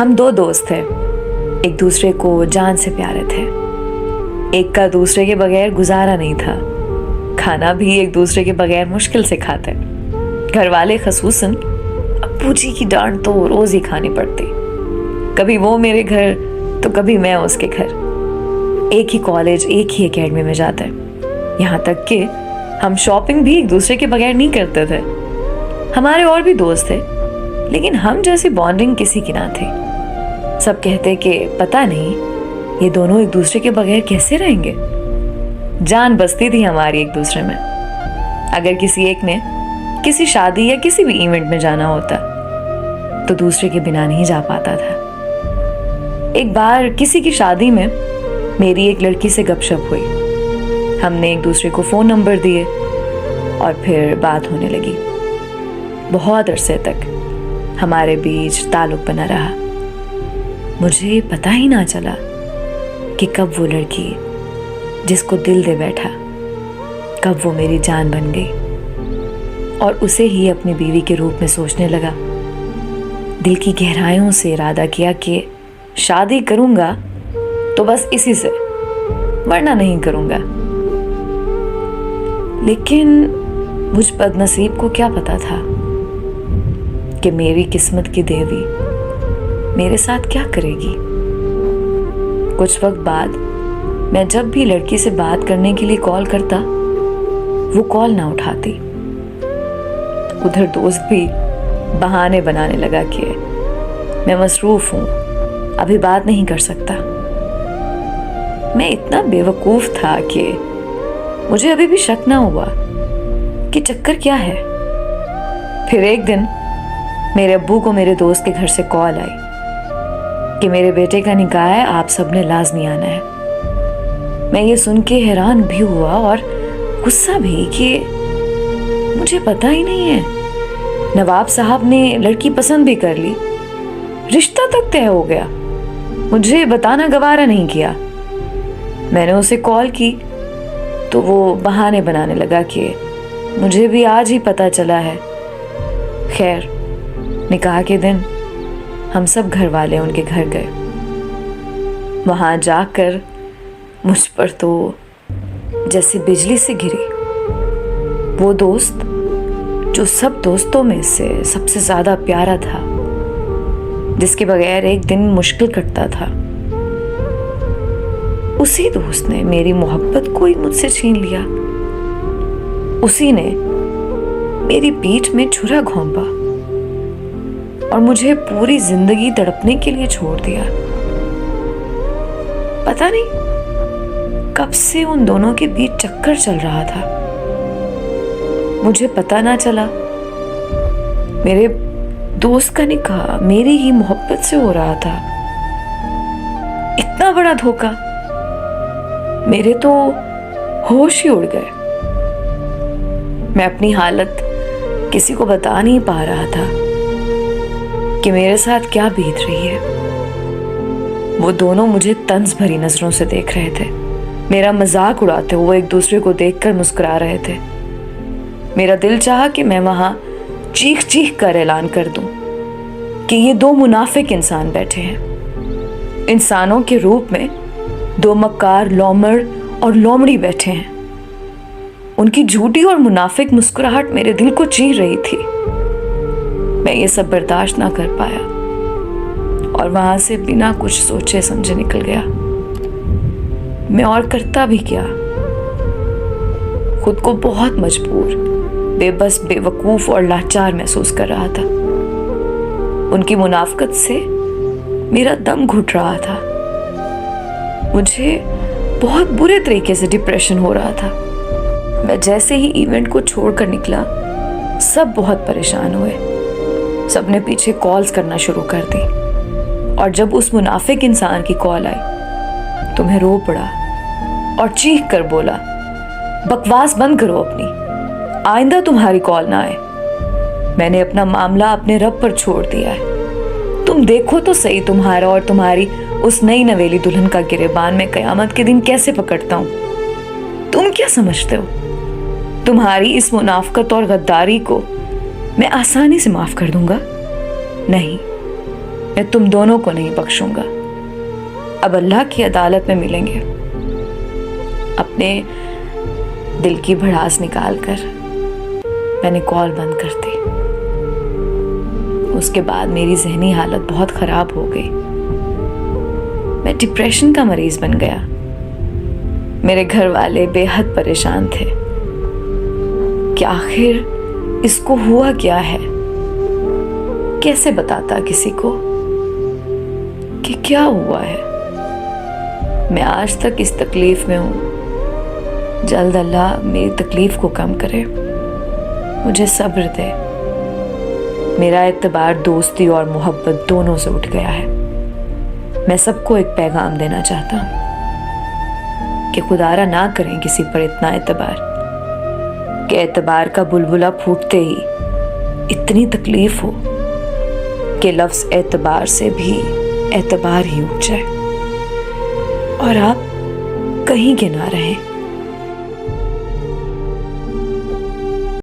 हम दो दोस्त थे, एक दूसरे को जान से प्यारे थे। एक का दूसरे के बगैर गुजारा नहीं था। खाना भी एक दूसरे के बगैर मुश्किल से खाते। घर वाले खसूसन अप्पू जी की डांट तो रोज ही खानी पड़ती। कभी वो मेरे घर तो कभी मैं उसके घर। एक ही कॉलेज, एक ही एकेडमी में जाते। यहाँ तक कि हम शॉपिंग भी एक दूसरे के बगैर नहीं करते थे। हमारे और भी दोस्त थे, लेकिन हम जैसी बॉन्डिंग किसी की ना थी। सब कहते कि पता नहीं ये दोनों एक दूसरे के बगैर कैसे रहेंगे। जान बसती थी हमारी एक दूसरे में। अगर किसी एक ने किसी शादी या किसी भी इवेंट में जाना होता तो दूसरे के बिना नहीं जा पाता था। एक बार किसी की शादी में मेरी एक लड़की से गपशप हुई। हमने एक दूसरे को फोन नंबर दिए और फिर बात होने लगी। बहुत अरसे तक हमारे बीच ताल्लुक बना रहा। मुझे पता ही ना चला कि कब वो लड़की जिसको दिल दे बैठा, कब वो मेरी जान बन गई और उसे ही अपनी बीवी के रूप में सोचने लगा। दिल की गहराइयों से इरादा किया कि शादी करूंगा तो बस इसी से, वरना नहीं करूंगा। लेकिन मुझ बदनसीब को क्या पता था कि मेरी किस्मत की देवी मेरे साथ क्या करेगी। कुछ वक्त बाद मैं जब भी लड़की से बात करने के लिए कॉल करता, वो कॉल ना उठाती। उधर दोस्त भी बहाने बनाने लगा कि मैं मसरूफ हूं, अभी बात नहीं कर सकता। मैं इतना बेवकूफ था कि मुझे अभी भी शक ना हुआ कि चक्कर क्या है। फिर एक दिन मेरे अब्बू को मेरे दोस्त के घर से कॉल आई कि मेरे बेटे का निकाह है, आप सबने लाजमी आना है। मैं ये सुन के हैरान भी हुआ और गुस्सा भी कि मुझे पता ही नहीं है। नवाब साहब ने लड़की पसंद भी कर ली, रिश्ता तक तय हो गया, मुझे बताना गवारा नहीं किया। मैंने उसे कॉल की तो वो बहाने बनाने लगा कि मुझे भी आज ही पता चला है। खैर, निकाह के दिन हम सब घर वाले उनके घर गए। वहां जाकर मुझ पर तो जैसे बिजली से गिरी। वो दोस्त जो सब दोस्तों में से सबसे ज्यादा प्यारा था, जिसके बगैर एक दिन मुश्किल कटता था, उसी दोस्त ने मेरी मोहब्बत को ही मुझसे छीन लिया। उसी ने मेरी पीठ में छुरा घोंपा और मुझे पूरी जिंदगी तड़पने के लिए छोड़ दिया। पता नहीं कब से उन दोनों के बीच चक्कर चल रहा था, मुझे पता ना चला। मेरे दोस्त का निकाह मेरी ही मोहब्बत से हो रहा था। इतना बड़ा धोखा, मेरे तो होश ही उड़ गए। मैं अपनी हालत किसी को बता नहीं पा रहा था कि मेरे साथ क्या बीत रही है। वो दोनों मुझे तंज भरी नजरों से देख रहे थे। मेरा मजाक उड़ाते हुए एक दूसरे को देखकर मुस्कुरा रहे थे। मेरा दिल चाहा कि मैं वहां चीख चीख कर ऐलान कर दूं कि ये दो मुनाफिक इंसान बैठे हैं। इंसानों के रूप में दो मक्कार लोमड़ और लोमड़ी बैठे हैं। उनकी झूठी और मुनाफिक मुस्कुराहट मेरे दिल को चीर रही थी। मैं ये सब बर्दाश्त ना कर पाया और वहां से बिना कुछ सोचे समझे निकल गया। मैं और करता भी क्या, खुद को बहुत मजबूर, बेबस, बेवकूफ और लाचार महसूस कर रहा था। उनकी मुनाफकत से मेरा दम घुट रहा था। मुझे बहुत बुरे तरीके से डिप्रेशन हो रहा था। मैं जैसे ही इवेंट को छोड़कर निकला, सब बहुत परेशान हुए। सबने पीछे कॉल्स करना शुरू कर दी और जब उस मुनाफिक इंसान की कॉल आई तो मैं रो पड़ा और चीख कर बोला, बकवास बंद करो अपनी, आइंदा तुम्हारी कॉल ना आए। मैंने अपना मामला अपने रब पर छोड़ दिया है। तुम देखो तो सही तुम्हारा और तुम्हारी उस नई नवेली दुल्हन का गिरेबान में कयामत के दिन कैसे पकड़ता हूं। तुम क्या समझते हो तुम्हारी इस मुनाफकत और गद्दारी को मैं आसानी से माफ कर दूंगा? नहीं, मैं तुम दोनों को नहीं बख्शूंगा। अब अल्लाह की अदालत में मिलेंगे। अपने दिल की भड़ास निकालकर मैंने कॉल बंद कर दी। उसके बाद मेरी जहनी हालत बहुत खराब हो गई। मैं डिप्रेशन का मरीज बन गया। मेरे घर वाले बेहद परेशान थे कि आखिर इसको हुआ क्या है। कैसे बताता किसी को कि क्या हुआ है। मैं आज तक इस तकलीफ में हूं। जल्द अल्लाह मेरी तकलीफ को कम करे, मुझे सब्र दे। मेरा एतबार दोस्ती और मोहब्बत दोनों से उठ गया है। मैं सबको एक पैगाम देना चाहता हूं कि खुदारा ना करें किसी पर इतना एतबार कि एतबार का बुलबुला फूटते ही इतनी तकलीफ हो कि लफ्ज़ एतबार से भी एतबार ही उठ जाए और आप कहीं के ना रहें।